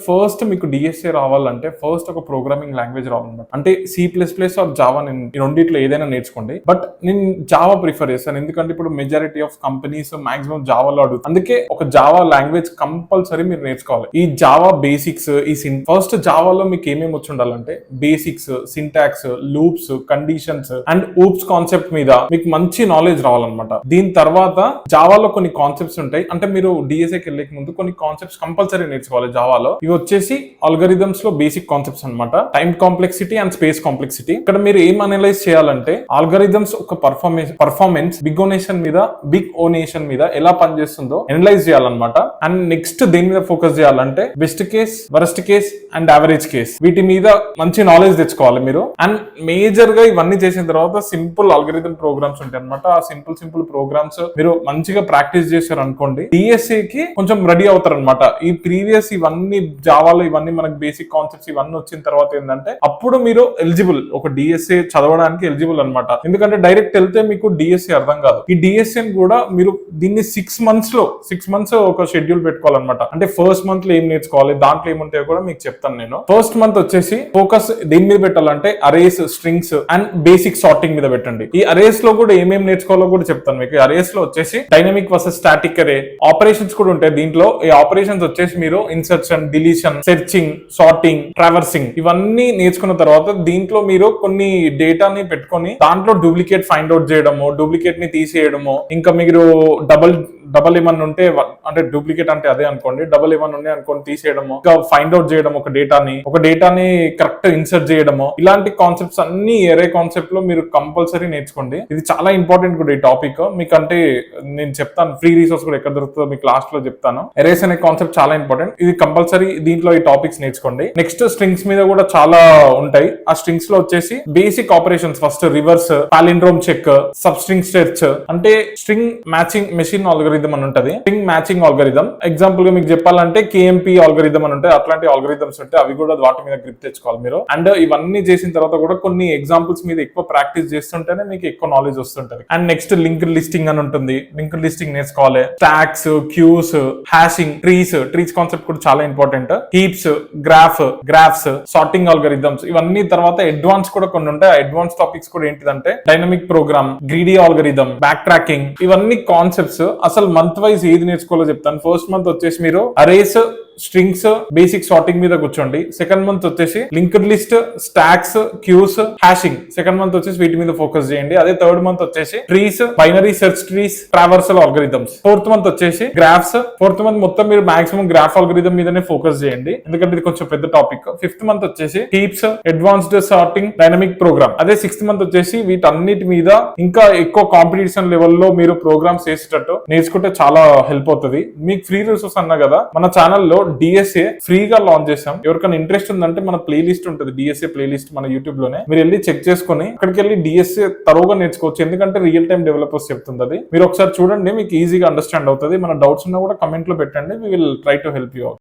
First మీకు DSA రావాలంటే first ఒక ప్రోగ్రామింగ్ లాంగ్వేజ్ రావాలన్నమాట. అంటే C++ ఆర్ జావా, నేను ఈ రెండిట్లో ఏదైనా నేర్చుకోండి. బట్ నేను జావా ప్రిఫర్ చేస్తాను, ఎందుకంటే ఇప్పుడు మెజారిటీ ఆఫ్ కంపెనీస్ మాక్సిమం జావాలో అడుగుతుంది. అందుకే ఒక జావా లాంగ్వేజ్ కంపల్సరీ మీరు నేర్చుకోవాలి. ఈ జావా బేసిక్స్, ఫస్ట్ జావాలో మీకు ఏమేమి వచ్చి ఉండాలంటే basics, syntax, loops, conditions and oops concept మీద మీకు మంచి నాలెడ్జ్ రావాలన్నమాట. దీని తర్వాత జావాలో కొన్ని కాన్సెప్ట్స్ ఉంటాయి, అంటే మీరు డిఎస్ఏకి వెళ్ళే ముందు కొన్ని కాన్సెప్ట్స్ కంపల్సరీ నేర్చుకోవాలి జావాలో. ఇవి వచ్చేసి ఆల్గరిథమ్స్ లో బేసిక్ కాన్సెప్ట్స్ అన్నమాట. Time complexity and space complexity. ఇక్కడ మీరు ఏం అనలైజ్ చేయాలంటే ఆల్గరిథమ్స్ ఒక పర్ఫార్మెన్స్ బిగ్ ఓ నేషన్ మీద ఎలా పనిచేస్తుందో అనలైజ్ చేయాలన్నమాట. అండ్ నెక్స్ట్ దేని మీద ఫోకస్ చేయాలంటే best case, worst case and average case, వీటి మీద మంచి నాలెడ్జ్ తెచ్చుకోవాలి మీరు. అండ్ మేజర్ గా ఇవన్నీ చేసిన తర్వాత సింపుల్ ఆల్గరిథం ప్రోగ్రామ్స్ ఉంటాయి అనమాట. ఆ సింపుల్ ప్రోగ్రామ్స్ మీరు మంచిగా ప్రాక్టీస్ చేశారు అనుకోండి, డిఎస్ఏ కి కొంచెం రెడీ అవుతారు అనమాట. ఈ ప్రీవియస్ ఇవన్నీ జావాలో ఇవన్నీ మనకి బేసిక్ కాన్సెప్ట్స్ ఇవన్నీ వచ్చిన తర్వాత ఏంటంటే అప్పుడు మీరు ఎలిజిబుల్, ఒక డిఎస్ఏ చదవడానికి ఎలిజిబుల్ అనమాట. ఎందుకంటే డైరెక్ట్ వెళ్తే మీకు డిఎస్ఏ అర్థం కాదు. ఈ డిఎస్ఏ కూడా మీరు దీన్ని 6 months ఒక షెడ్యూల్ పెట్టుకోవాలన్నమాట. అంటే ఫస్ట్ మంత్ లో ఏం నేర్చుకోవాలి, దాంట్లో ఏముంటాయో కూడా మీకు చెప్తాను నేను. ఫస్ట్ మంత్ వచ్చేసి ఫోకస్ దేని మీద పెట్టాలంటే arrays, strings and basic sorting మీద పెట్టండి. ఈ అరేస్ లో కూడా ఏమేమి నేర్చుకోవాలో కూడా చెప్తాను మీకు. అరేస్ లో వచ్చేసి డైనమిక్ వర్సెస్ స్టాటిక్ అరే, ఆపరేషన్స్ కూడా ఉంటాయి దీంట్లో. ఈ ఆపరేషన్స్ వచ్చేసి మీరు insertion, deletion, searching, sorting, traversing ఇవన్నీ నేర్చుకున్న తర్వాత దీంట్లో మీరు కొన్ని డేటాని పెట్టుకొని దాంట్లో డూప్లికేట్ ఫైండ్ అవుట్ చేయడము, డూప్లికేట్ ని తీసేయడము, ఇంకా మీరు డబల్ ఏమన్నా ఉంటే, అంటే డూప్లికేట్ అంటే అదే అనుకోండి, డబల్ ఏమన్నా ఉన్నాయి అనుకోండి తీసేయడము, ఇంకా ఫైండ్ అవుట్ చేయడం, ఒక డేటాని కరెక్ట్ ఇన్సర్ట్ చేయడము, ఇలాంటి కాన్సెప్ట్స్ అన్ని ఎరే కాన్సెప్ట్ లో మీరు కంపల్సరీ నేర్చుకోండి. ఇది చాలా ఇంపార్టెంట్ కూడా ఈ టాపిక్ మీకు. అంటే నేను చెప్తాను ఫ్రీ రిసోర్స్ కూడా ఎక్కడ దొరుకుతుందో మీకు లాస్ట్ లో చెప్తాను. ఎరేస్ అనే కాన్సెప్ట్ చాలా ఇంపార్టెంట్, ఇది కంపల్సరీ దీంట్లో ఈ టాపిక్స్ నేర్చుకోండి. నెక్స్ట్ స్ట్రింగ్స్ మీద కూడా చాలా ఉంటాయి. ఆ స్ట్రింగ్స్ లో వచ్చేసి basic operations, first reverse, palindrome check, substring search, అంటే స్ట్రింగ్ మ్యాచింగ్ మెషిన్ ఆల్గరిథం అని ఉంటది, స్ట్రింగ్ మ్యాచింగ్ ఆల్గరిథం. ఎగ్జాంపుల్ గా మీకు చెప్పాలంటే KMP ఆల్గరిథం అని ఉంటాయి. అట్లాంటి ఆల్గరిథమ్స్ ఉంటాయి, అవి కూడా వాటి మీద గ్రిప్ తెచ్చుకోవాలి మీరు. అండ్ ఇవన్నీ చేసిన తర్వాత కూడా కొన్ని ఎగ్జాంపుల్స్ మీద ఎక్కువ ప్రాక్టీస్ చేస్తుంటేనే మీకు ఎక్కువ నాలెడ్జ్ వస్తుంటది. అండ్ నెక్స్ట్ లింక్డ్ లిస్టింగ్ అని ఉంటుంది, లింక్డ్ లిస్టింగ్ నేర్చుకోవాలి. Stacks, queues, hashing, trees concept కూడా చాలా important. Heaps, graphs, sorting algorithms, ఇవన్నీ తర్వాత అడ్వాన్స్ కూడా కొన్ని ఉంటాయి. అడ్వాన్స్ టాపిక్స్ కూడా ఏంటిదంటే dynamic program, greedy algorithm, backtracking, ఇవన్నీ కాన్సెప్ట్స్. అసలు మంత్ వైజ్ ఏది నేర్చుకోవాలో చెప్తాను. ఫస్ట్ మంత్ వచ్చేసి మీరు అరేస్, స్ట్రింగ్స్, బేసిక్ సార్టింగ్ మీద కూర్చోండి. సెకండ్ మంత్ వచ్చేసి linked list, stacks, queues, hashing, second month వచ్చేసి వీటి మీద ఫోకస్ చేయండి. అదే థర్డ్ మంత్ వచ్చేసి trees, binary search trees, traversal algorithms. Fourth month వచ్చేసి గ్రాఫ్స్. ఫోర్త్ మంత్ మొత్తం మీరు మాక్సిమం గ్రాఫ్ ఆల్గరిథం మీదనే ఫోకస్ చేయండి, ఎందుకంటే ఇది కొంచెం పెద్ద టాపిక్. ఫిఫ్త్ మంత్ వచ్చేసి heaps, advanced sorting, dynamic program. అదే సిక్స్త్ మంత్ వచ్చేసి వీటన్నిటి మీద ఇంకా ఎక్కువ కాంపిటీషన్ లెవెల్లో మీరు ప్రోగ్రామ్స్ చేసేటట్టు నేర్చుకుంటే చాలా హెల్ప్ అవుతుంది. మీకు ఫ్రీ రిసోర్స్ అన్నా కదా, మన ఛానల్లో డిఎస్ఏ ఫ్రీగా లాంచ్ చేసాం. ఎవరికైనా ఇంట్రెస్ట్ ఉందంటే మన ప్లేలిస్ట్ ఉంటుంది, డిఎస్ఏ ప్లేలిస్ట్ మన యూట్యూబ్ లోనే, మీరు వెళ్ళి చెక్ చేసుకుని అక్కడికి వెళ్ళి డిఎస్ఏ తరోగా నేర్చుకోవచ్చు. ఎందుకంటే రియల్ టైమ్ డెవలపర్స్ చెప్తుంది అది. మీరు ఒకసారి చూడండి, మీకు ఈజీగా అండర్స్టాండ్ అవుతుంది. మన డౌట్స్ ఉన్నా కూడా కమెంట్ లో పెట్టండి, we will try to help you out.